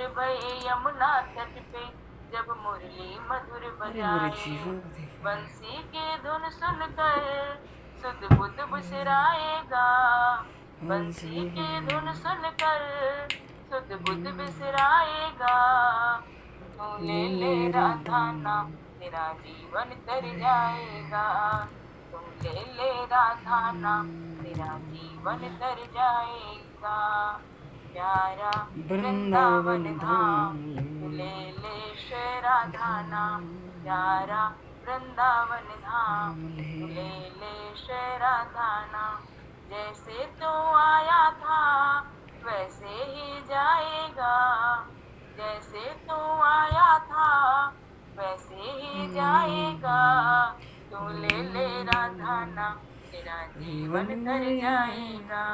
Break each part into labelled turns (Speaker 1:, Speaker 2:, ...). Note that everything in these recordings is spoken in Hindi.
Speaker 1: भये यमुना तट पे, जब मुरली मधुर
Speaker 2: अरे मेरे
Speaker 1: बजाए।
Speaker 2: जीवन को देख रहा है।
Speaker 1: बंसी के धुन सुनकर सुध बुध बिसराएगा। बंसी के धुन सुनकर सुध बुध बिसराएगा। तू ले ले राधा नाम, तेरा जीवन तर जाएगा। तू ले ले राधा नाम, तेरा जीवन तर जाएगा। प्यारा वृंदावन
Speaker 2: वृंदावन
Speaker 1: धाम,
Speaker 2: धाम
Speaker 1: तू ले
Speaker 2: ले
Speaker 1: ले श्री राधा नाम। प्यारा वृंदावन धाम,
Speaker 2: धाम
Speaker 1: तू
Speaker 2: ले।
Speaker 1: ले ले श्री राधा नाम। जैसे तू आया था वैसे ही जाएगा। जैसे तू आया था वैसे ही जाएगा। तू ले ले राधा नाम, तेरा जीवन तर जाएगा।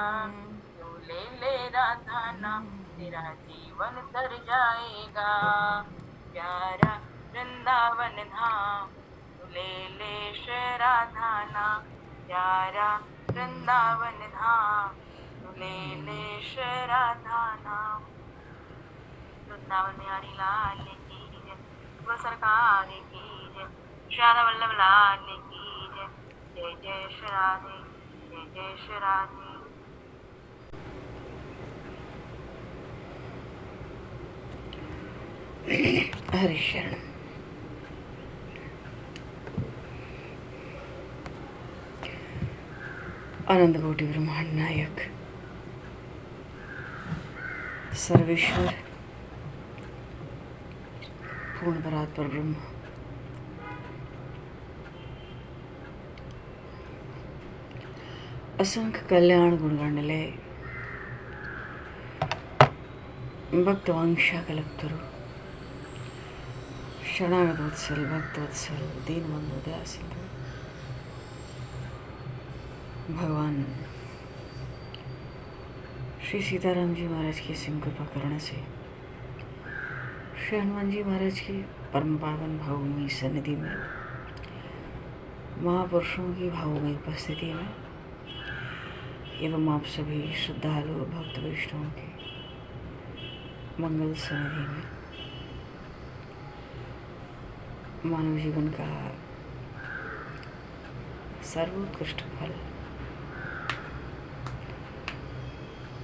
Speaker 1: तू ले ले राधा नाम, तेरा जीवन तर जाएगा। प्यारा वृंदावन धाम, तू ले ले श्री राधा नाम। प्यारा वृंदावन धाम, तू ले ले श्री राधा नाम। वृंदावन बिहारी लाल की जय, वो सरकार की जय, श्याम वल्लभ लाल की जय। जय जय श्री राधे, जय जय श्री राधे।
Speaker 2: हरि शरण। अनंत कोटि ब्रह्मांड नायक सर्वेश्वर पूर्ण परात्पर ब्रह्म, असंख्य कल्याण गुणगणनिलय, भक्तवंशा कल्पतरु, शरणागत वत्सल भक्तवत्सल दीनबंधु दयासिंधु भगवान श्री सीताराम जी महाराज की सिंह कृपा करने से श्री हनुमान जी महाराज की परम पावन भावमयी सन्निधि में, महापुरुषों की भावमयी उपस्थिति में एवं आप सभी श्रद्धालु भक्त वैष्णवों की मंगल सन्निधि में मानव जीवन का सर्वोत्कृष्ट फल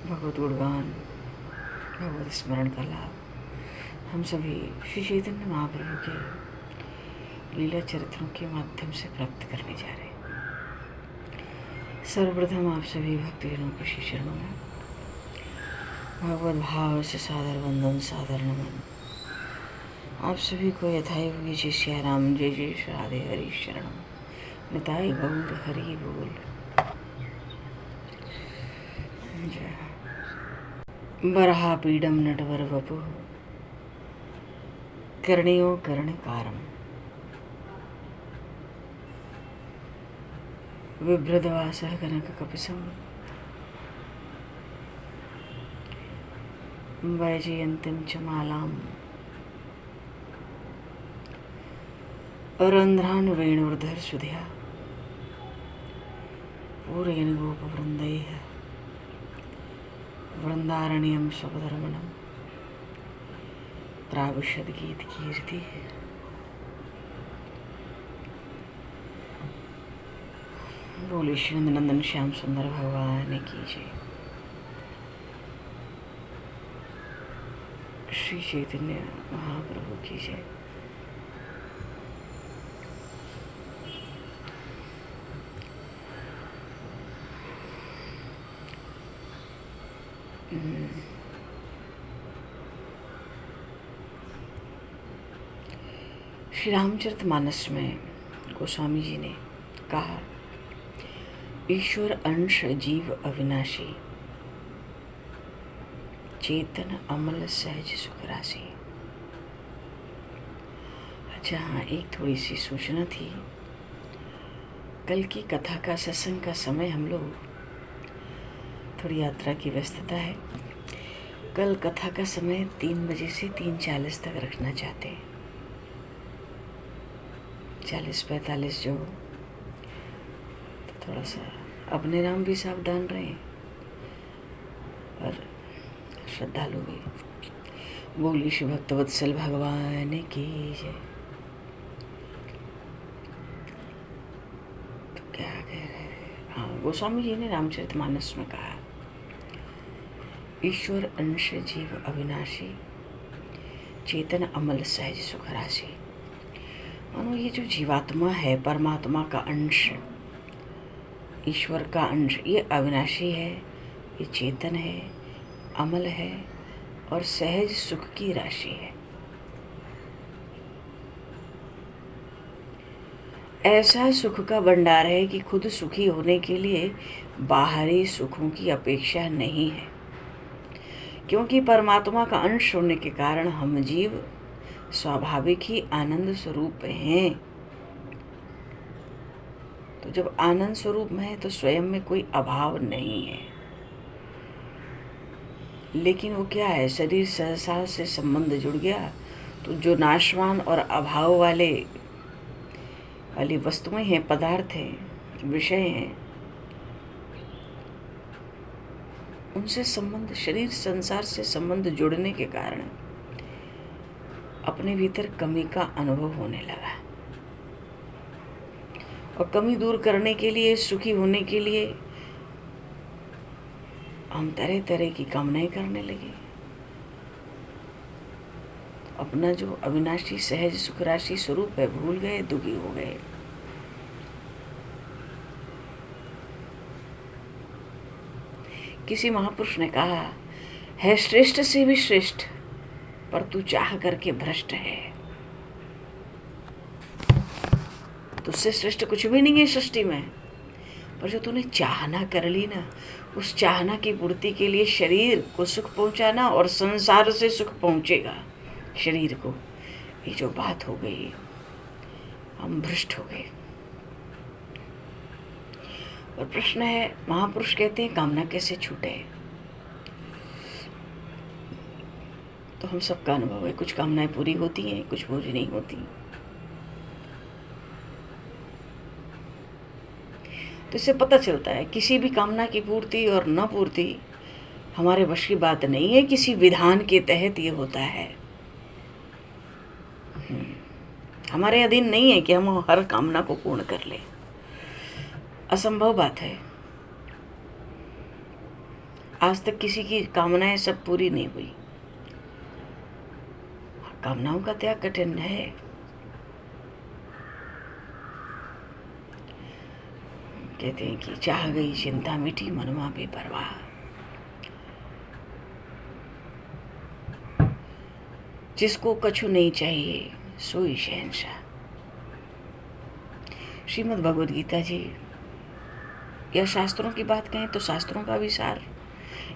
Speaker 2: भगवत गुणगान, भगवत स्मरण का लाभ हम सभी श्री चैतन्य महाप्रभु के लीला चरित्रों के माध्यम से प्राप्त करने जा रहे हैं। सर्वप्रथम आप सभी भक्तजनों के श्री चरणों में भगवत भाव से सादर वंदन, सादर नमन। आप सभी को यथायोगी जय सिया राम, जय जय श्री राधे, हरि शरणम, निताय गौर हरि बोल। जय। बरहा पीडम नटवर वपु, कर्णयो कर्णकारम, बिभ्रदवासः कनककपिशं, वैजयन्तीं च मालाम्, रन्ध्रान् वेणुर्धरसुधया, पूरयन् गोपवृन्दैः, वृन्दारण्यं स्वपदरमणं, प्राविशद गीत कीर्ति। बोले श्री नंदन श्याम सुंदर भगवान की जय। श्री चैतन्य महाप्रभु की जय। श्री रामचरितमानस में गोस्वामी जी ने कहा, ईश्वर अंश जीव अविनाशी, चेतन अमल सहज सुख राशि। अच्छा हाँ, एक थोड़ी सी सूचना थी। कल की कथा का सत्संग का समय हम लोग थोड़ी यात्रा की व्यस्तता है, कल कथा का समय 3 बजे से 3:40 तक रखना चाहते हैं। 40-45 जो, तो थोड़ा सा अपने राम भी सावधान रहें और श्रद्धालु भी। बोली श्री भक्तवत्सल भगवान की जय। तो क्या कह रहे हैं, हाँ, गोस्वामी जी ने रामचरितमानस में कहा, ईश्वर अंश जीव अविनाशी, चेतन अमल सहज सुख राशि। मानो ये जो जीवात्मा है, परमात्मा का अंश, ईश्वर का अंश, ये अविनाशी है, ये चेतन है, अमल है और सहज सुख की राशि है। ऐसा सुख का भंडार है कि खुद सुखी होने के लिए बाहरी सुखों की अपेक्षा नहीं है, क्योंकि परमात्मा का अंश होने के कारण हम जीव स्वाभाविक ही आनंद स्वरूप हैं। तो जब आनंद स्वरूप में है तो स्वयं में कोई अभाव नहीं है। लेकिन वो क्या है, शरीर संसार से संबंध जुड़ गया तो जो नाशवान और अभाव वाली वस्तुएं हैं, पदार्थ हैं, विषय हैं, उनसे संबंध, शरीर संसार से संबंध जुड़ने के कारण अपने भीतर कमी का अनुभव होने लगा। और कमी दूर करने के लिए, सुखी होने के लिए हम तरह तरह की कामनाएं करने लगे। अपना जो अविनाशी सहज सुख राशि स्वरूप है भूल गए, दुखी हो गए। किसी महापुरुष ने कहा है, श्रेष्ठ से भी श्रेष्ठ पर तू चाह करके भ्रष्ट है। तुझसे श्रेष्ठ कुछ भी नहीं है सृष्टि में, पर जो तूने चाहना कर ली ना, उस चाहना की पूर्ति के लिए शरीर को सुख पहुंचाना और संसार से सुख पहुंचेगा शरीर को, ये जो बात हो गई, हम भ्रष्ट हो गए। और प्रश्न है, महापुरुष कहते हैं कामना कैसे छूटे। तो हम सबका अनुभव है, कुछ कामनाएं पूरी होती हैं, कुछ पूरी नहीं होती। तो इससे पता चलता है किसी भी कामना की पूर्ति और न पूर्ति हमारे वश की बात नहीं है, किसी विधान के तहत ये होता है। हमारे अधीन नहीं है कि हम हर कामना को पूर्ण कर लें, असंभव बात है। आज तक किसी की कामनाएं सब पूरी नहीं हुई। कामनाओं का त्याग कठिन है। कहते हैं कि चाह गई चिंता मिटी, मनवा बेपरवाह। जिसको कछु नहीं चाहिए सोई शहंशाह। श्रीमद् भगवद गीता जी या शास्त्रों की बात कहें तो शास्त्रों का विचार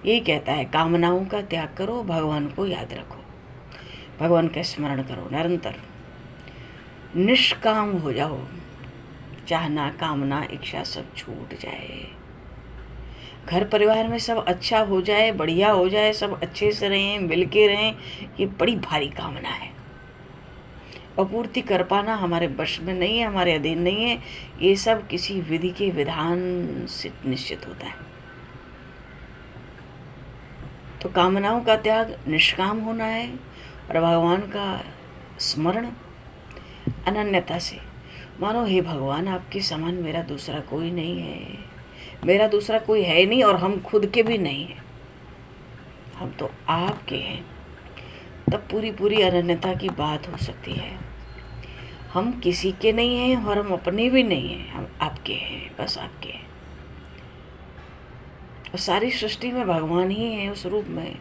Speaker 2: यही कहता है, कामनाओं का त्याग करो, भगवान को याद रखो, भगवान का स्मरण करो निरंतर, निष्काम हो जाओ, चाहना कामना इच्छा सब छूट जाए, घर परिवार में सब अच्छा हो जाए, बढ़िया हो जाए, सब अच्छे से रहें, मिलके रहें, ये बड़ी भारी कामना है। अपूर्ति कर पाना हमारे वश में नहीं है, हमारे अधीन नहीं है। ये सब किसी विधि के विधान से निश्चित होता है। तो कामनाओं का त्याग निष्काम होना है और भगवान का स्मरण अनन्यता से। मानो हे भगवान, आपके समान मेरा दूसरा कोई नहीं है, मेरा दूसरा कोई है नहीं और हम खुद के भी नहीं हैं, हम तो आपके हैं। तब पूरी पूरी अनन्यता की बात हो सकती है। हम किसी के नहीं हैं और हम अपने भी नहीं हैं, हम आपके हैं, बस आपके हैं। और सारी सृष्टि में भगवान ही है उस रूप में।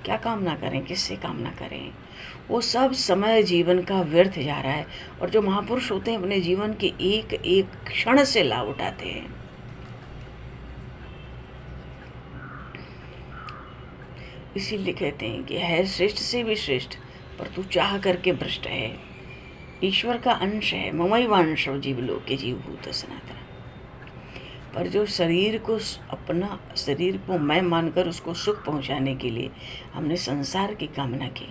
Speaker 2: क्या कामना करें, किससे कामना करें? वो सब समय जीवन का व्यर्थ जा रहा है। और जो महापुरुष होते हैं अपने जीवन के एक एक क्षण से लाभ उठाते हैं। इसीलिए कहते हैं कि है श्रेष्ठ से भी श्रेष्ठ पर तू चाह करके भ्रष्ट है। ईश्वर का अंश है, ममैवांश जीवलोके जीवभूत सनातन। पर जो शरीर को, अपना शरीर को मैं मानकर उसको सुख पहुंचाने के लिए हमने संसार की कामना की,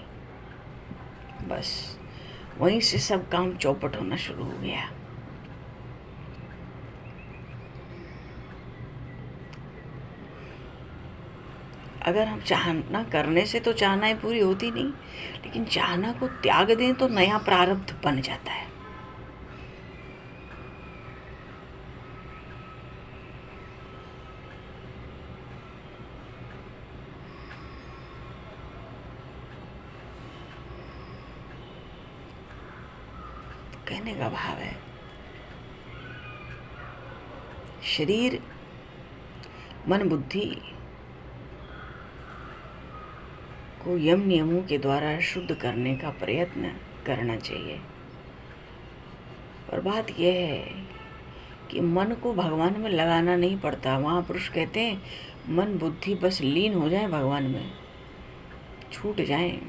Speaker 2: बस वहीं से सब काम चौपट होना शुरू हो गया। अगर हम चाहना करने से तो चाहनाएं पूरी होती नहीं, लेकिन चाहना को त्याग दें तो नया प्रारब्ध बन जाता है। कहने का भाव है, शरीर मन बुद्धि को यम नियमों के द्वारा शुद्ध करने का प्रयत्न करना चाहिए। और बात यह है कि मन को भगवान में लगाना नहीं पड़ता। महापुरुष कहते हैं मन बुद्धि बस लीन हो जाए भगवान में, छूट जाएं,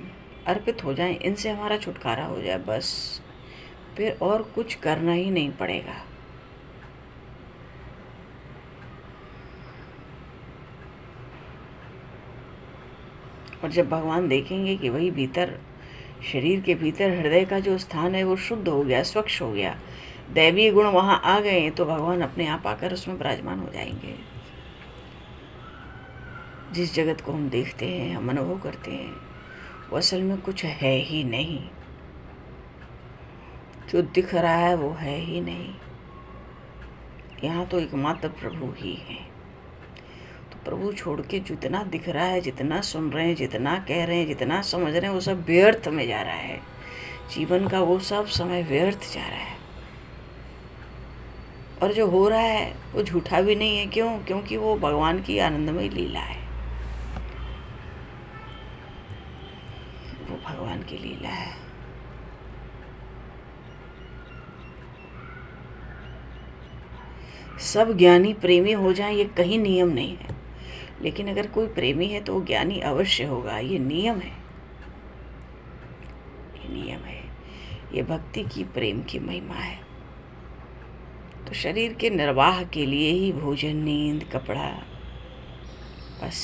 Speaker 2: अर्पित हो जाएं, इनसे हमारा छुटकारा हो जाए बस, फिर और कुछ करना ही नहीं पड़ेगा। और जब भगवान देखेंगे कि वही भीतर, शरीर के भीतर हृदय का जो स्थान है वो शुद्ध हो गया, स्वच्छ हो गया, दैवीय गुण वहाँ आ गए, तो भगवान अपने आप आकर उसमें विराजमान हो जाएंगे। जिस जगत को हम देखते हैं, हम अनुभव करते हैं, वो असल में कुछ है ही नहीं। जो दिख रहा है वो है ही नहीं। यहाँ तो एकमात्र प्रभु ही है। तो प्रभु छोड़ के जितना दिख रहा है, जितना सुन रहे हैं, जितना कह रहे हैं, जितना समझ रहे हैं, वो सब व्यर्थ में जा रहा है। जीवन का वो सब समय व्यर्थ जा रहा है। और जो हो रहा है वो झूठा भी नहीं है। क्यों? क्योंकि वो भगवान की आनंदमय लीला है। वो भगवान की लीला है। सब ज्ञानी प्रेमी हो जाएं, ये कहीं नियम नहीं है, लेकिन अगर कोई प्रेमी है तो वो ज्ञानी अवश्य होगा। ये नियम है, ये नियम है। ये भक्ति की, प्रेम की महिमा है। तो शरीर के निर्वाह के लिए ही भोजन, नींद, कपड़ा, बस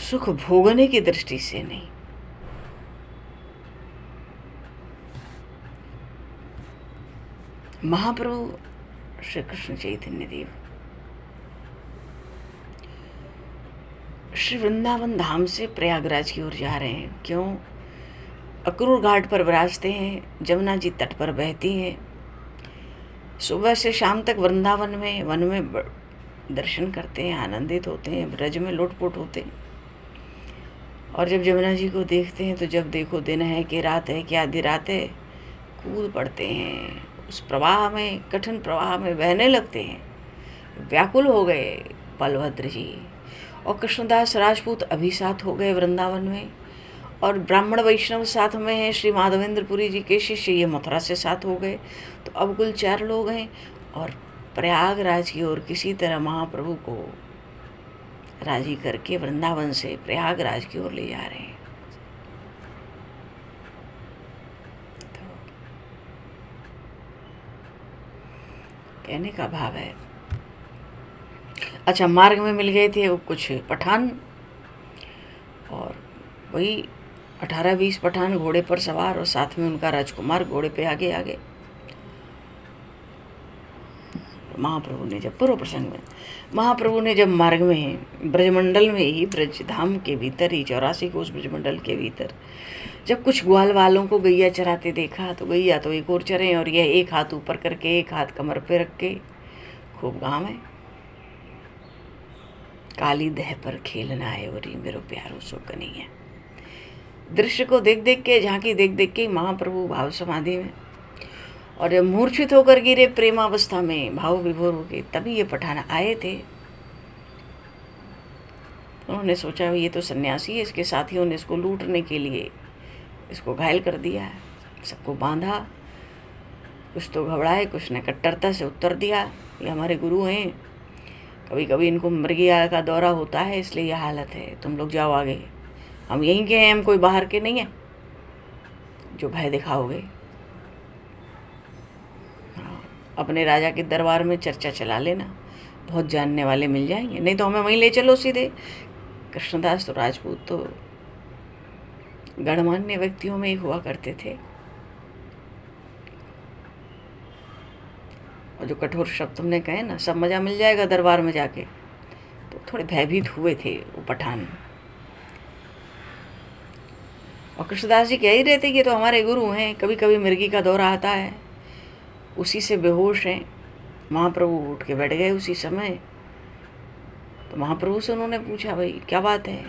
Speaker 2: सुख भोगने की दृष्टि से नहीं। महाप्रभु श्री कृष्ण चैतन्य देव श्री वृंदावन धाम से प्रयागराज की ओर जा रहे हैं। क्यों? अक्रूर घाट पर विराजते हैं, जमुना जी तट पर बहती हैं। सुबह से शाम तक वृंदावन में, वन में दर्शन करते हैं, आनंदित होते हैं, ब्रज में लुटपुट होते हैं। और जब जमुना जी को देखते हैं तो जब देखो दिन है कि रात है कि आधी रात है, कूद पड़ते हैं उस प्रवाह में, कठिन प्रवाह में बहने लगते हैं। व्याकुल हो गए बलभद्र जी। और कृष्णदास राजपूत अभी साथ हो गए वृंदावन में, और ब्राह्मण वैष्णव साथ में हैं। श्री माधवेंद्रपुरी जी के शिष्य ये मथुरा से साथ हो गए। तो अब कुल 4 लोग हैं, और प्रयागराज की ओर किसी तरह महाप्रभु को राजी करके वृंदावन से प्रयागराज की ओर ले जा रहे हैं। तो कहने का भाव है, अच्छा, मार्ग में मिल गए थे वो कुछ पठान, और वही 18-20 पठान घोड़े पर सवार, और साथ में उनका राजकुमार घोड़े पे आगे आगे। महाप्रभु ने जब, पूर्व प्रसंग में, महाप्रभु ने जब मार्ग में ब्रजमंडल में ही, ब्रज धाम के भीतर ही, 84 कोस ब्रजमंडल के भीतर, जब कुछ ग्वाल वालों को गैया चराते देखा, तो गैया तो एक और चरे, और यह एक हाथ ऊपर करके, एक हाथ कमर पे रख के खूब गाँव है। काली दह पर खेलना है वरी मेरो प्यारो सो कन्हैया। दृश्य को देख देख के, झांकी देख देख के महाप्रभु भाव समाधि में, और जब मूर्छित होकर गिरे प्रेमावस्था में, भाव विभोर हो गए, तभी ये पठान आए थे। उन्होंने सोचा ये तो सन्यासी है, इसके साथियों ने इसको लूटने के लिए इसको घायल कर दिया, सबको बांधा। कुछ तो घबराए, कुछ ने कट्टरता से उत्तर दिया, ये हमारे गुरु हैं, कभी कभी इनको मृगिया का दौरा होता है, इसलिए यह हालत है, तुम लोग जाओ आगे, हम यहीं के हैं, हम कोई बाहर के नहीं हैं जो भय दिखाओगे। अपने राजा के दरबार में चर्चा चला लेना, बहुत जानने वाले मिल जाएंगे, नहीं तो हमें वहीं ले चलो सीधे। कृष्णदास तो राजपूत तो गणमान्य व्यक्तियों में एक हुआ करते थे, और जो कठोर शब्द तुमने कहे ना, सब मज़ा मिल जाएगा दरबार में जाके, तो थोड़े भयभीत हुए थे वो पठान। और कृष्णदास जी कह ही रहे थे कि तो हमारे गुरु हैं, कभी कभी मिर्गी का दौरा आता है, उसी से बेहोश हैं। महाप्रभु उठ के बैठ गए उसी समय। तो महाप्रभु से उन्होंने पूछा, भाई क्या बात है?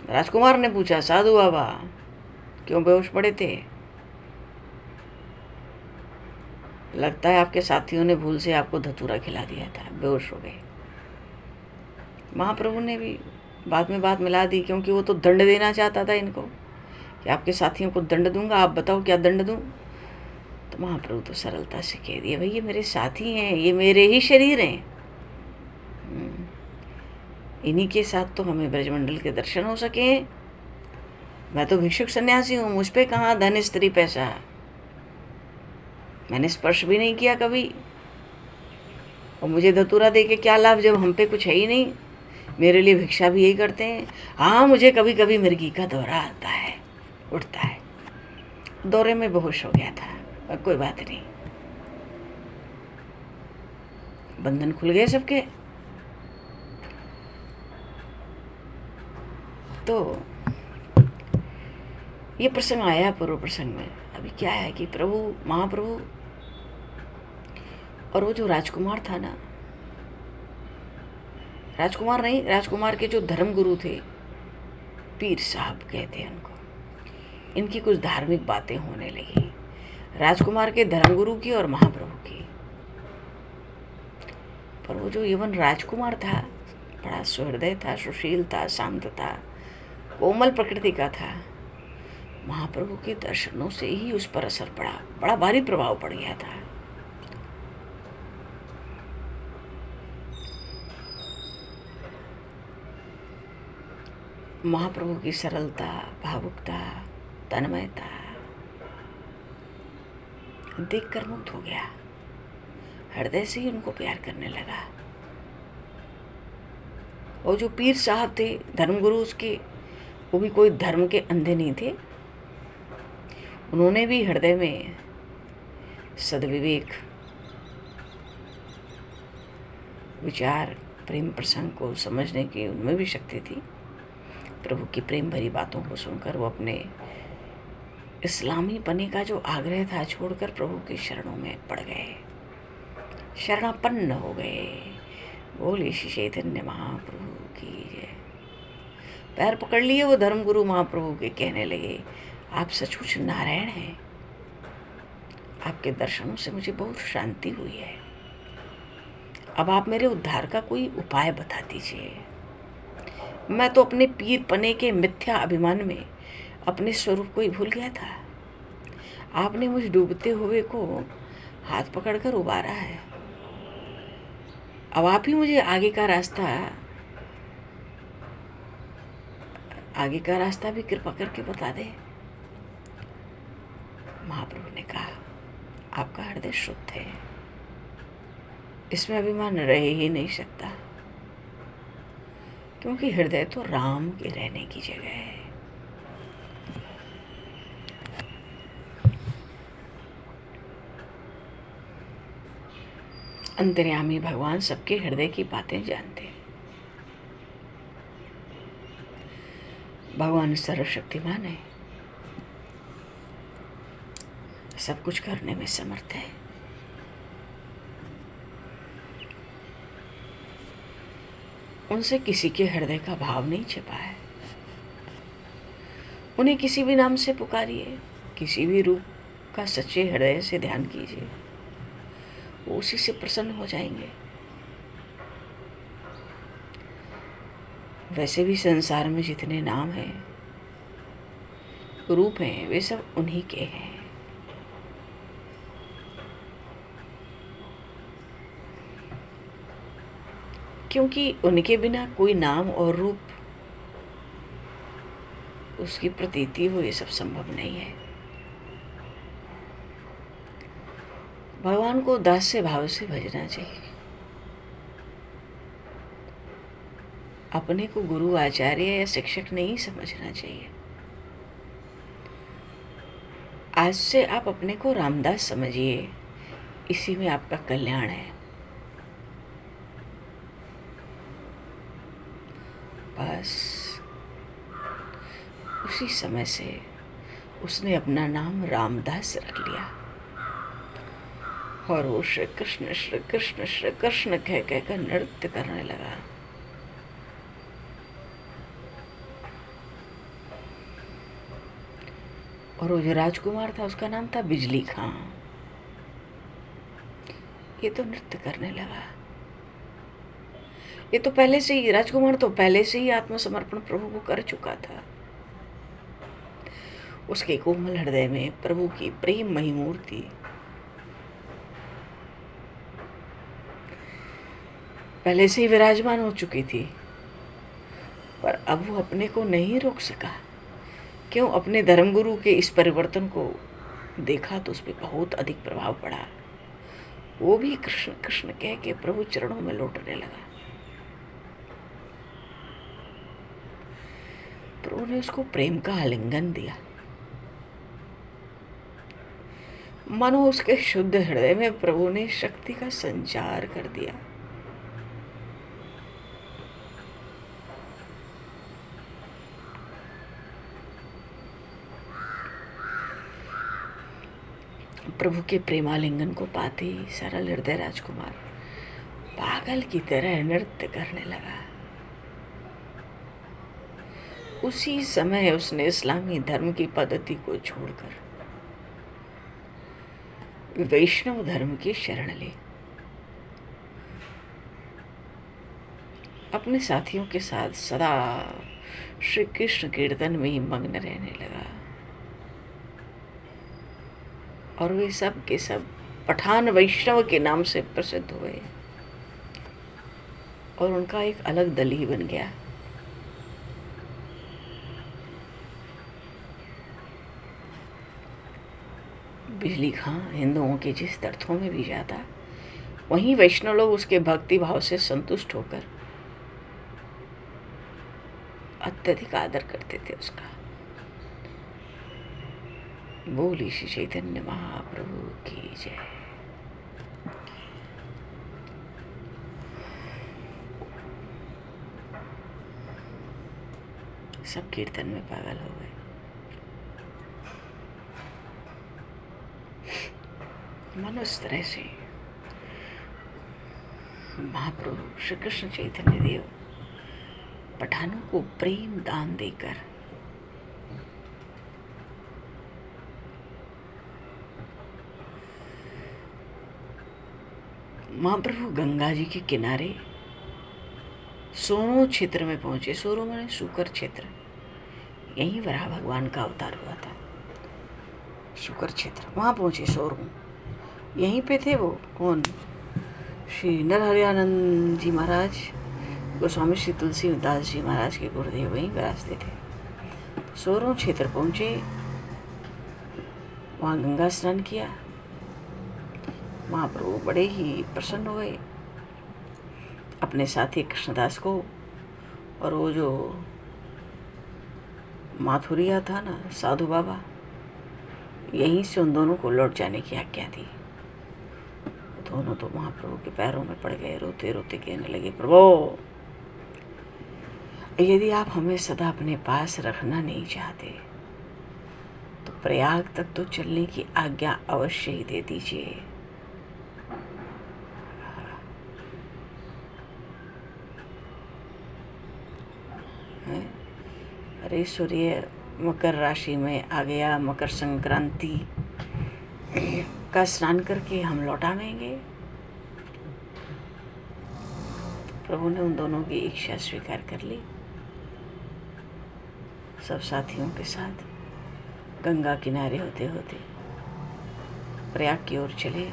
Speaker 2: राजकुमार ने पूछा, साधु बाबा क्यों बेहोश पड़े थे? लगता है आपके साथियों ने भूल से आपको धतूरा खिला दिया था, बेहोश हो गए। महाप्रभु ने भी बाद में बात मिला दी, क्योंकि वो तो दंड देना चाहता था इनको कि आपके साथियों को दंड दूंगा, आप बताओ क्या दंड दूं। तो महाप्रभु तो सरलता से कह दिया, भाई ये मेरे साथी हैं, ये मेरे ही शरीर हैं, इन्हीं के साथ तो हमें ब्रजमंडल के दर्शन हो सके। मैं तो भिक्षुक सन्यासी हूँ, मुझ पे कहाँ धन स्त्री पैसा, मैंने स्पर्श भी नहीं किया कभी, और मुझे धतूरा दे के क्या लाभ जब हम पे कुछ है ही नहीं। मेरे लिए भिक्षा भी यही करते हैं। हाँ, मुझे कभी कभी मिर्गी का दौरा आता है, उठता है। दौरे में बेहोश हो गया था, कोई बात नहीं, बंधन खुल गए सबके। तो ये प्रसंग आया पूर्व प्रसंग में। अभी क्या है कि प्रभु, महाप्रभु और वो जो राजकुमार था ना, राजकुमार नहीं, राजकुमार के जो धर्म गुरु थे, पीर साहब कहते हैं उनको, इनकी कुछ धार्मिक बातें होने लगी, राजकुमार के धर्मगुरु की और महाप्रभु की। पर वो जो यवन राजकुमार था, बड़ा सुहृदय था, सुशील था, शांत था, कोमल प्रकृति का था। महाप्रभु के दर्शनों से ही उस पर असर पड़ा, बड़ा भारी प्रभाव पड़ गया था। महाप्रभु की सरलता, भावुकता, तन्मयता देखकर मुग्ध हो गया, हृदय से ही उनको प्यार करने लगा। और जो पीर साहब थे, धर्मगुरु उसके, वो भी कोई धर्म के अंधे नहीं थे। उन्होंने भी हृदय में सद्विवेक, विचार, प्रेम प्रसंग को समझने की उनमें भी शक्ति थी। प्रभु की प्रेम भरी बातों को सुनकर वो अपने इस्लामी पने का जो आग्रह था छोड़कर प्रभु के शरणों में पड़ गए, शरणापन्न हो गए। बोले श्री चैतन्य महाप्रभु की जय। पैर पकड़ लिए वो धर्मगुरु महाप्रभु के, कहने लगे, आप सचमुच नारायण हैं, आपके दर्शनों से मुझे बहुत शांति हुई है। अब आप मेरे उद्धार का कोई उपाय बता दीजिए। मैं तो अपने पीर पने के मिथ्या अभिमान में अपने स्वरूप को ही भूल गया था। आपने मुझ डूबते हुए को हाथ पकड़कर उबारा है। अब आप ही मुझे आगे का रास्ता भी कृपा करके बता दे। महाप्रभु ने कहा, आपका हृदय शुद्ध है, इसमें अभिमान रह ही नहीं सकता, क्योंकि हृदय तो राम के रहने की जगह है। अंतर्यामी भगवान सबके हृदय की बातें जानते हैं। भगवान सर्वशक्तिमान है, सब कुछ करने में समर्थ है। उनसे किसी के हृदय का भाव नहीं छिपा है। उन्हें किसी भी नाम से पुकारिए, किसी भी रूप का सच्चे हृदय से ध्यान कीजिए, वो उसी से प्रसन्न हो जाएंगे। वैसे भी संसार में जितने नाम हैं, रूप हैं, वे सब उन्हीं के हैं। क्योंकि उनके बिना कोई नाम और रूप, उसकी प्रतीति हो, ये सब संभव नहीं है। भगवान को दास्य भाव से भजना चाहिए। अपने को गुरु, आचार्य या शिक्षक नहीं समझना चाहिए। आज से आप अपने को रामदास समझिए, इसी में आपका कल्याण है। पास, उसी समय से उसने अपना नाम रामदास रख लिया और वो श्री कृष्ण श्री कृष्ण श्री कृष्ण कह कहकर नृत्य करने लगा। और वो जो राजकुमार था उसका नाम था बिजली खां। ये तो नृत्य करने लगा। ये तो पहले से ही, राजकुमार तो पहले से ही आत्मसमर्पण प्रभु को कर चुका था। उसके कोमल हृदय में प्रभु की प्रेममयी मूर्ति पहले से ही विराजमान हो चुकी थी, पर अब वो अपने को नहीं रोक सका। क्यों? अपने धर्मगुरु के इस परिवर्तन को देखा तो उस पर बहुत अधिक प्रभाव पड़ा। वो भी कृष्ण कृष्ण कह के प्रभु चरणों में लौटने लगा। प्रभु ने उसको प्रेम का आलिंगन दिया। मानो उसके शुद्ध हृदय में प्रभु ने शक्ति का संचार कर दिया। प्रभु के प्रेमालिंगन को पाते ही सरल हृदय राजकुमार पागल की तरह नृत्य करने लगा। उसी समय उसने इस्लामी धर्म की पद्धति को छोड़कर वैष्णव धर्म की शरण ली। अपने साथियों के साथ सदा श्री कृष्ण कीर्तन में ही मग्न रहने लगा। और वे सब के सब पठान वैष्णव के नाम से प्रसिद्ध हुए और उनका एक अलग दल ही बन गया। बिजली खां हिंदुओं के जिस तीर्थों में भी जाता, वहीं वैष्णव लोग उसके भक्ति भाव से संतुष्ट होकर अत्यधिक आदर करते थे उसका। बोली श्री चैतन्य महाप्रभु की जय। सब कीर्तन में पागल हो गए। मानो इस तरह से महाप्रभु श्री कृष्ण चैतन्य देव पठानों को प्रेम दान देकर महाप्रभु गंगा जी के किनारे सोरो क्षेत्र में पहुंचे। सोरो माने शुकर क्षेत्र, यहीं वराह भगवान का अवतार हुआ था। शुकर क्षेत्र, वहां पहुंचे सोरो। यहीं पे थे वो कौन? श्री नरहरियानंद जी महाराज, गोस्वामी श्री तुलसीदास जी महाराज के गुरुदेव वहीं विराजते थे। सोरो क्षेत्र पहुंचे, वहां गंगा स्नान किया। महाप्रभु बड़े ही प्रसन्न हुए अपने साथी कृष्णदास को, और वो जो माथुरिया था ना, साधु बाबा, यहीं से उन दोनों को लौट जाने की आज्ञा दी। दोनों तो महाप्रभु के पैरों में पड़ गए, रोते रोते कहने लगे, प्रभु यदि आप हमें सदा अपने पास रखना नहीं चाहते तो प्रयाग तक तो चलने की आज्ञा अवश्य ही दे दीजिए। अरे सूर्य मकर राशि में आ गया, मकर संक्रांति का स्नान करके हम लौट आवेंगे। प्रभु ने उन दोनों की इच्छा स्वीकार कर ली। सब साथियों के साथ गंगा किनारे होते होते प्रयाग की ओर चले।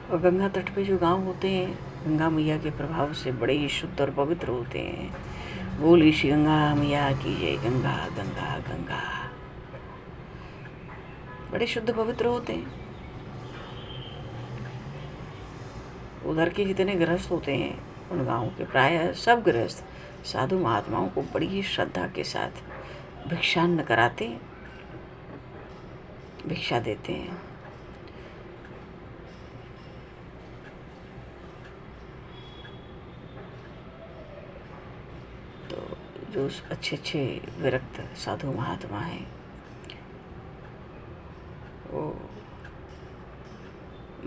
Speaker 2: और गंगा तट पे जो गांव होते हैं, गंगा मैया के प्रभाव से बड़े ही शुद्ध और पवित्र होते हैं। बोली श्री गंगा मैया की जय। गंगा गंगा गंगा, बड़े शुद्ध पवित्र होते हैं। उधर के जितने गृहस्थ होते हैं, उन गांवों के प्राय सब गृहस्थ साधु महात्माओं को बड़ी ही श्रद्धा के साथ भिक्षान्न कराते, भिक्षा देते हैं। जो अच्छे अच्छे विरक्त साधु महात्मा हैं वो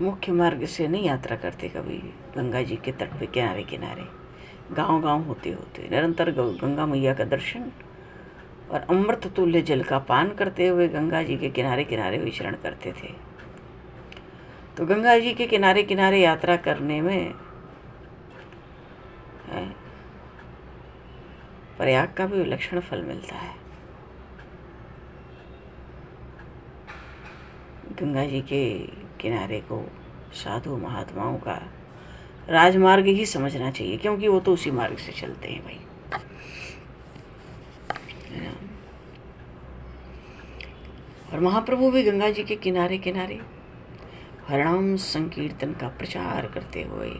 Speaker 2: मुख्य मार्ग से नहीं यात्रा करते कभी, गंगा जी के तट पे किनारे किनारे गांव गांव होते होते निरंतर गंगा मैया का दर्शन और अमृत तुल्य जल का पान करते हुए गंगा जी के किनारे किनारे विचरण करते थे। तो गंगा जी के किनारे किनारे यात्रा करने में प्रयाग का भी विलक्षण फल मिलता है। गंगा जी के किनारे को साधु महात्माओं का राजमार्ग ही समझना चाहिए, क्योंकि वो तो उसी मार्ग से चलते हैं भाई। और महाप्रभु भी गंगा जी के किनारे किनारे हरिनाम संकीर्तन का प्रचार करते हुए,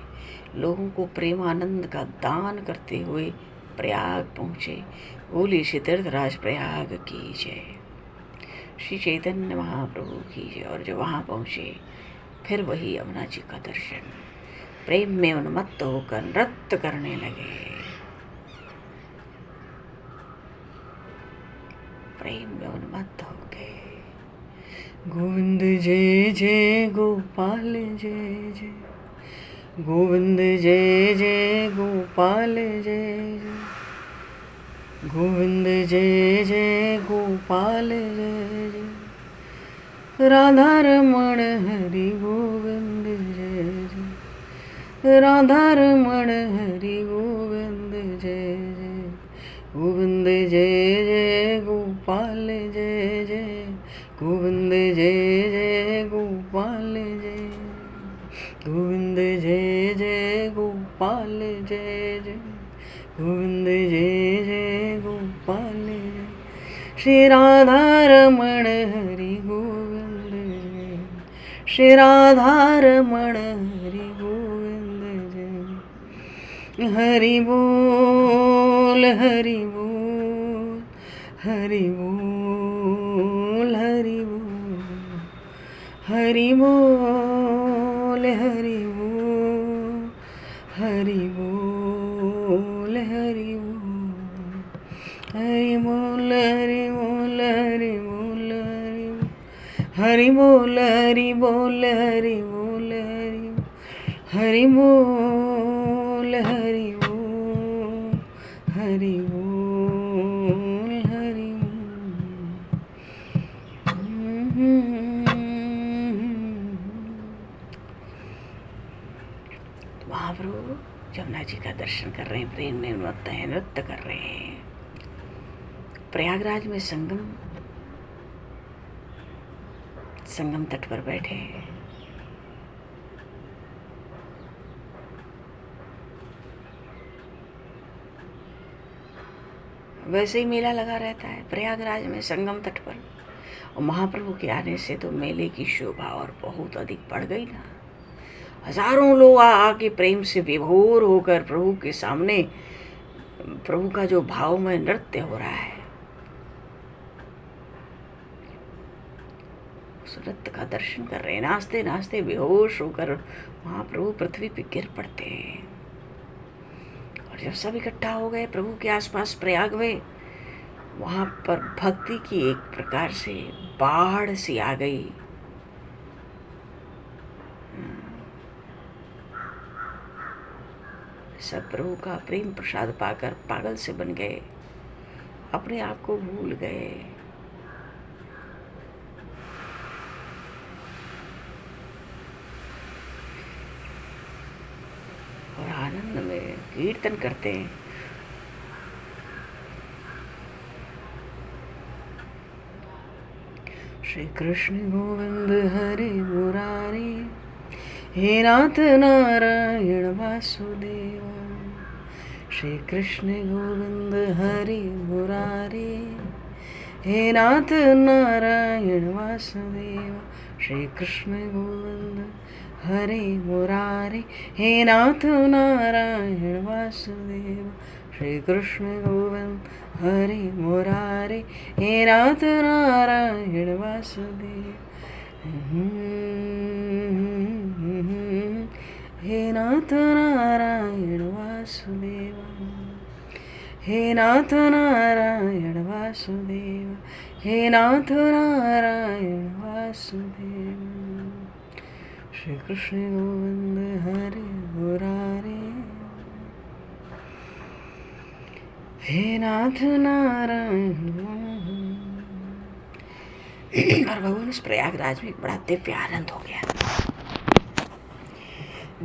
Speaker 2: लोगों को प्रेमानंद का दान करते हुए प्रयाग पहुँचे। बोले श्री तीर्थराज प्रयाग की जय, श्री चैतन्य महाप्रभु की जय। और जब वहाँ पहुँचे फिर वही यमुना जी का दर्शन, प्रेम में उन्मत्त होकर नृत्य करने लगे। प्रेम में उन्मत्त हो गए। गोविंद जय जय गोपाल जय जय, गोविंद जय जय गोपाल जय जय, गोविंद जय जय गोपाल जय जय, राधा रमण हरि गोविंद जय जय, राधा रमण हरि गोविंद जय जय, गोविंद जय जय गोपाल जय जय, गोविंद जय जय गोपाल जय, गोविंद जय जय गोपाल जय जय, गोविंद जय जय गोपाल जय, श्री राधा रमण हरि गोविंद जय, श्री राधा रमण हरि गोविंद जय। हरि बोल हरि बोल हरि बोल हरि बोल, हरि बोल हरि बोल हरि बोल हरि बोल, हरि बोल हरि बोल हरि बोल हरि बोल, हरि बोल हरि बोल हरि बोल, हरि बोल हरि बोल हरि बोल। महाप्रभु यमुना जी का दर्शन कर रहे हैं, प्रेम में उन्मत्त हैं, नृत्य कर रहे हैं। प्रयागराज में संगम तट पर बैठे हैं। वैसे ही मेला लगा रहता है प्रयागराज में संगम तट पर, और महाप्रभु के आने से तो मेले की शोभा और बहुत अधिक बढ़ गई ना। हजारों लोग आके प्रेम से विभोर होकर प्रभु के सामने, प्रभु का जो भाव में नृत्य हो रहा है, उस नृत्य का दर्शन कर रहे हैं। नाचते नाचते बेहोश होकर महाप्रभु पृथ्वी पे गिर पड़ते हैं। और जब सब इकट्ठा हो गए प्रभु के आसपास प्रयाग में, वहाँ पर भक्ति की एक प्रकार से बाढ़ सी आ गई। सब प्रभु का प्रेम प्रसाद पाकर पागल से बन गए, अपने आप को भूल गए। और आनंद में कीर्तन करते हैं। श्री कृष्ण गोविंद हरे मुरारी, हे नाथ नारायण वासुदेव। श्री कृष्ण गोविंद हरे मुरारी, हे नाथ नारायण वासुदेव। श्री कृष्ण गोविंद हरे मुरारी, हे नाथ नारायण वासुदेव। श्री कृष्ण गोविंद हरे मुरारी, हे नाथ नारायण वासुदेव। हे नाथ नारायण वासुदेव, हे नाथ नारायण वासुदेव, हे नाथ नारायण वासुदेव, श्री कृष्ण गोविंद हरे मुरारे, हे नाथ नारायण। और भगवान उस प्रयागराज में एक बड़ा दिव्य आनंद हो गया।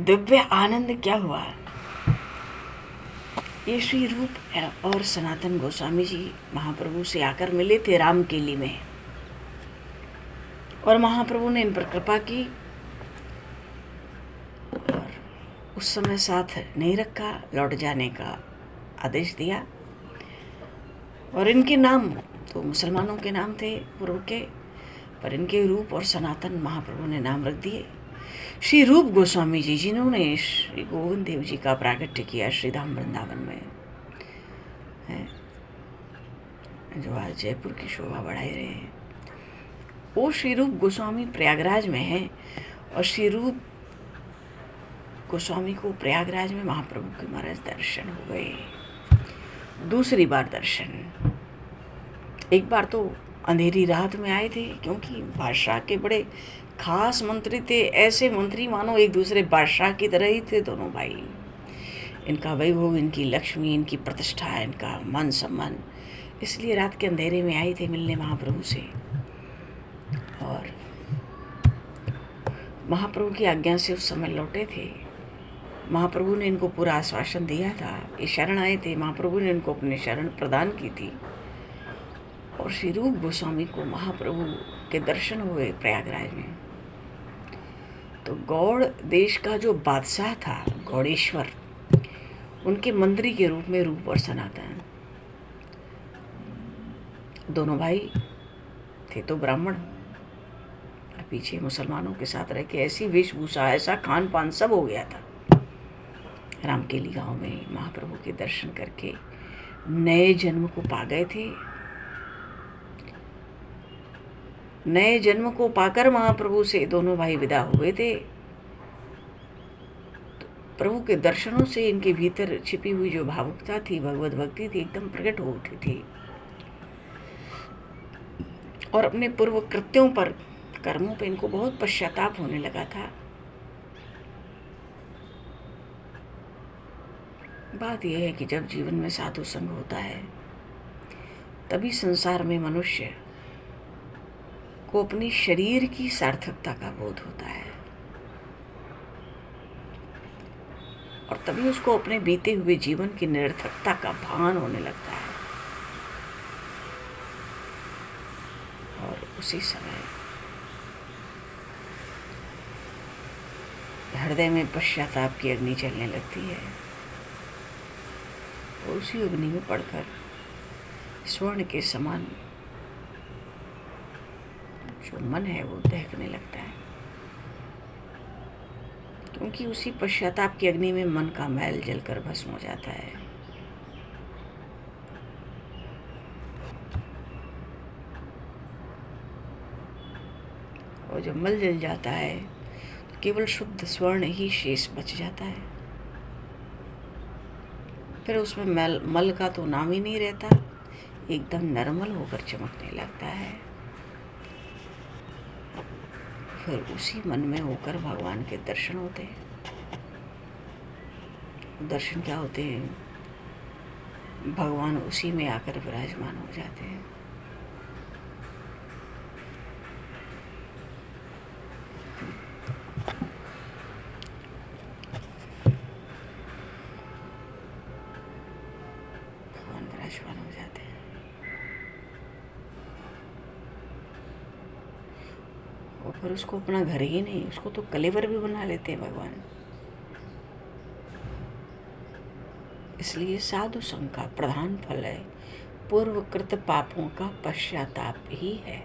Speaker 2: दिव्य आनंद क्या हुआ? ये श्री रूप और सनातन गोस्वामी जी महाप्रभु से आकर मिले थे रामकेली में, और महाप्रभु ने इन पर कृपा की और उस समय साथ नहीं रखा, लौट जाने का आदेश दिया। और इनके नाम तो मुसलमानों के नाम थे पूर्व के, पर इनके रूप और सनातन महाप्रभु ने नाम रख दिए श्री रूप गोस्वामी जी, जिन्होंने श्री गोविंद देव जी का प्राकट्य किया श्रीधाम वृंदावन में है, जो आज जयपुर की शोभा बढ़ाए रहे हैं। वो श्री रूप गोस्वामी प्रयागराज में हैं, और श्री रूप गोस्वामी को प्रयागराज में महाप्रभु के महाराज दर्शन हो गए। दूसरी बार दर्शन, एक बार तो अंधेरी रात में आए थे, क्योंकि बादशाह के बड़े खास मंत्री थे, ऐसे मंत्री मानो एक दूसरे बादशाह की तरह ही थे दोनों भाई। इनका वैभव, इनकी लक्ष्मी, इनकी प्रतिष्ठा, इनका मान सम्मान, इसलिए रात के अंधेरे में आए थे मिलने महाप्रभु से। और महाप्रभु की आज्ञा से उस समय लौटे थे। महाप्रभु ने इनको पूरा आश्वासन दिया था, ये शरण आए थे, महाप्रभु ने इनको अपनी शरण प्रदान की थी। और श्री रूप गोस्वामी को महाप्रभु के दर्शन हुए प्रयागराज में। तो गौड़ देश का जो बादशाह था गौड़ेश्वर, उनके मंत्री के रूप में रूप और सनातन दोनों भाई थे तो ब्राह्मण, और पीछे मुसलमानों के साथ रह के ऐसी वेशभूषा, ऐसा खान पान सब हो गया था। रामकेली गांव में महाप्रभु के दर्शन करके नए जन्म को पा गए थे। नए जन्म को पाकर महाप्रभु से दोनों भाई विदा हुए थे। तो प्रभु के दर्शनों से इनके भीतर छिपी हुई जो भावुकता थी, भगवत भक्ति थी, एकदम प्रकट हो उठी थी। और अपने पूर्व कृत्यों पर, कर्मों पर इनको बहुत पश्चाताप होने लगा था। बात यह है कि जब जीवन में साधु संग होता है, तभी संसार में मनुष्य को अपनी शरीर की सार्थकता का बोध होता है, और तभी उसको अपने बीते हुए जीवन की निरर्थकता का भान होने लगता है। और उसी समय हृदय में पश्चाताप की अग्नि जलने लगती है, और उसी अग्नि में पड़कर स्वर्ण के समान जो मन है वो दहकने लगता है, क्योंकि उसी पश्चाताप की अग्नि में मन का मैल जलकर भस्म हो जाता है। और जब मल जल जाता है तो केवल शुद्ध स्वर्ण ही शेष बच जाता है। फिर उसमें मल का तो नाम ही नहीं रहता, एकदम निर्मल होकर चमकने लगता है। फिर उसी मन में होकर भगवान के दर्शन होते हैं। दर्शन क्या होते हैं? भगवान उसी में आकर विराजमान हो जाते हैं। भगवान विराजमान हो जाते हैं। और फिर उसको अपना घर ही नहीं, उसको तो कलेवर भी बना लेते हैं भगवान। इसलिए साधु संग का प्रधान फल है पूर्वकृत पापों का पश्चाताप ही है।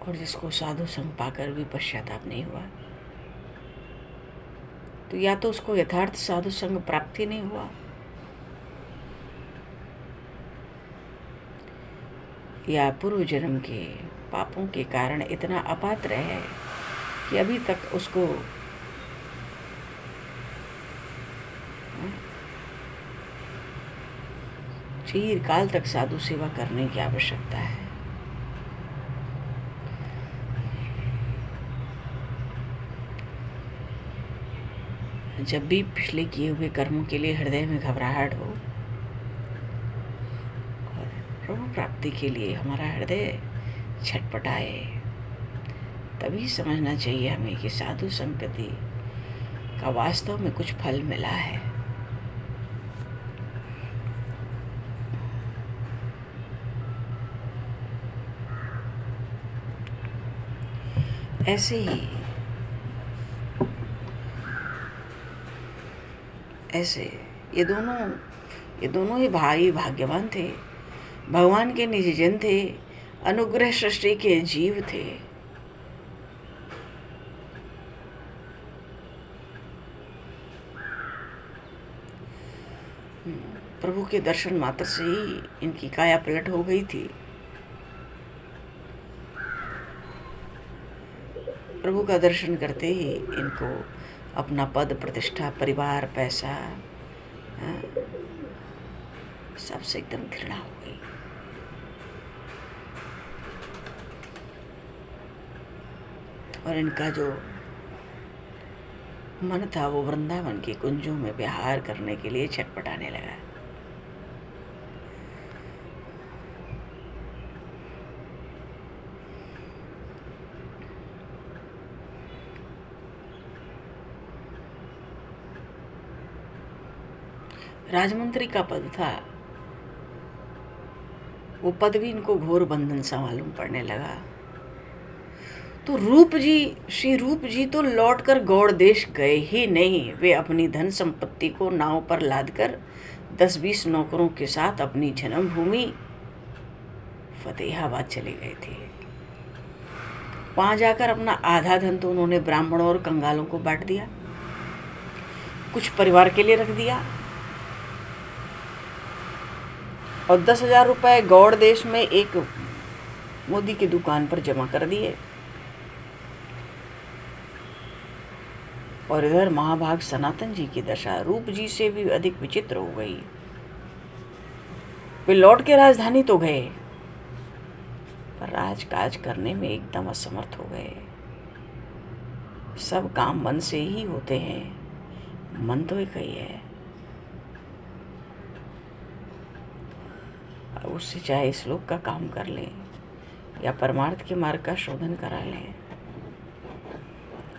Speaker 2: और जिसको साधु संग पाकर भी पश्चाताप नहीं हुआ, तो या तो उसको यथार्थ साधु संग प्राप्ति नहीं हुआ, या पूर्व जन्म के पापों के कारण इतना अपात्र है कि अभी तक उसको चिरकाल तक साधु सेवा करने की आवश्यकता है। जब भी पिछले किए हुए कर्मों के लिए हृदय में घबराहट हो और प्रभु प्राप्ति के लिए हमारा हृदय छटपटाए, तभी समझना चाहिए हमें कि साधु संगति का वास्तव में कुछ फल मिला है। ऐसे ये दोनों ही भाई भाग्यवान थे, भगवान के निजी जन थे, अनुग्रह सृष्टि के जीव थे। प्रभु के दर्शन मात्र से ही इनकी काया पलट हो गई थी। प्रभु का दर्शन करते ही इनको अपना पद, प्रतिष्ठा, परिवार, पैसा सबसे एकदम घृणा हो गई। और इनका जो मन था वो वृंदावन के कुंजों में विहार करने के लिए छटपटाने लगा। राजमंत्री का पद था, वो पद भी इनको घोर बंधन सा मालूम पड़ने लगा। तो श्री रूप जी तो लौटकर गौड़ देश गए ही नहीं। वे अपनी धन संपत्ति को नाव पर लादकर 10-20 नौकरों के साथ अपनी जन्मभूमि फतेहाबाद चले गए थे। वहां जाकर अपना आधा धन तो उन्होंने ब्राह्मणों और कंगालों को बांट दिया, कुछ परिवार के लिए रख दिया, और 10,000 रुपये गौड़ देश में एक मोदी की दुकान पर जमा कर दिए। और इधर महाभाग सनातन जी की दशा रूप जी से भी अधिक विचित्र हो गई। वे लौट के राजधानी तो गए, पर राजकाज करने में एकदम असमर्थ हो गए। सब काम मन से ही होते हैं, मन तो एक ही है। उससे चाहे श्लोक का काम कर लें या परमार्थ के मार्ग का शोधन करा लें,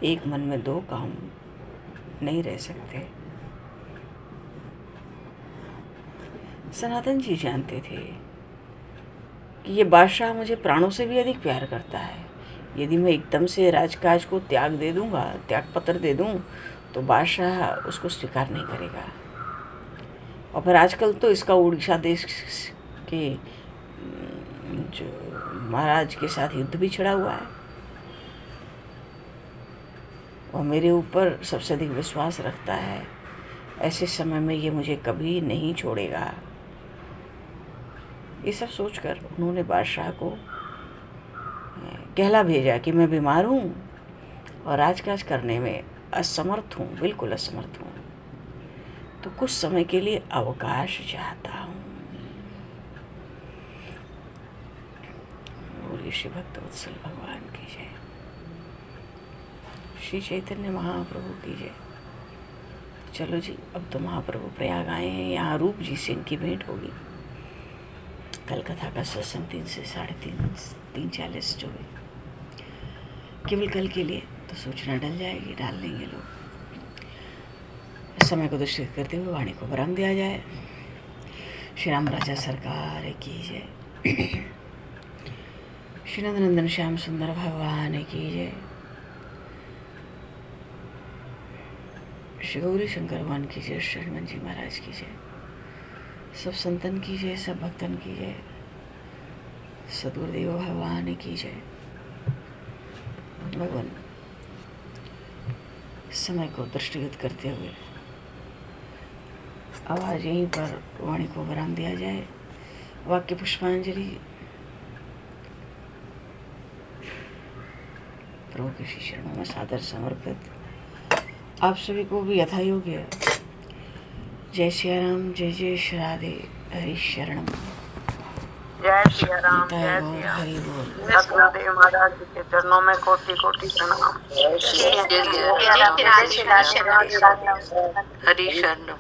Speaker 2: एक मन में दो काम नहीं रह सकते। सनातन जी जानते थे कि ये बादशाह मुझे प्राणों से भी अधिक प्यार करता है। यदि मैं एकदम से राजकाज को त्याग पत्र दे दूं, तो बादशाह उसको स्वीकार नहीं करेगा। और फिर आजकल तो इसका उड़ीसा देश के जो महाराज के साथ युद्ध भी छिड़ा हुआ है, और मेरे ऊपर सबसे अधिक विश्वास रखता है। ऐसे समय में ये मुझे कभी नहीं छोड़ेगा। ये सब सोचकर उन्होंने बादशाह को कहला भेजा कि मैं बीमार हूँ और राजकाज करने में असमर्थ हूँ, बिल्कुल असमर्थ हूँ, तो कुछ समय के लिए अवकाश चाहता हूँ। बोलिए श्री भक्त वत्सल भगवान की जय, श्री चैतन्य महाप्रभु की जय। चलो जी, अब तो महाप्रभु प्रयाग आए हैं, यहाँ रूप जी से इनकी भेंट होगी। कल कथा का सत्संग 3 से 3:40 जो है केवल कल के लिए, तो सूचना डल जाएगी, डाल लेंगे लोग। समय को दृष्टि करते हुए वाणी को विराम दिया जाए। श्री राम राजा सरकार की जय, श्री नंदनंदन श्याम सुंदर भगवान की जय, श्री गौरी शंकर भगवान की जय, श्री हनुमान जी महाराज की जय, सब संतन की जय, सब भक्तन की जय, सदगुरुदेव भगवान की जय। भगवान समय को दृष्टिगत करते हुए अब आज यहीं पर वाणी को विराम दिया जाए। वाक्य पुष्पांजलि प्रभु के श्री चरणों में सादर समर्पित। आप सभी को भी यथा योग्य जय सिया राम, जय जय श्री राधे, हरि शरणम।
Speaker 1: जय सिया राम, जय
Speaker 2: जय
Speaker 1: सिया राम।
Speaker 2: हरि बोल।
Speaker 1: सतगुरुदेव महाराज जी के चरणों में कोटि कोटि प्रणाम।
Speaker 3: हरि शरणम।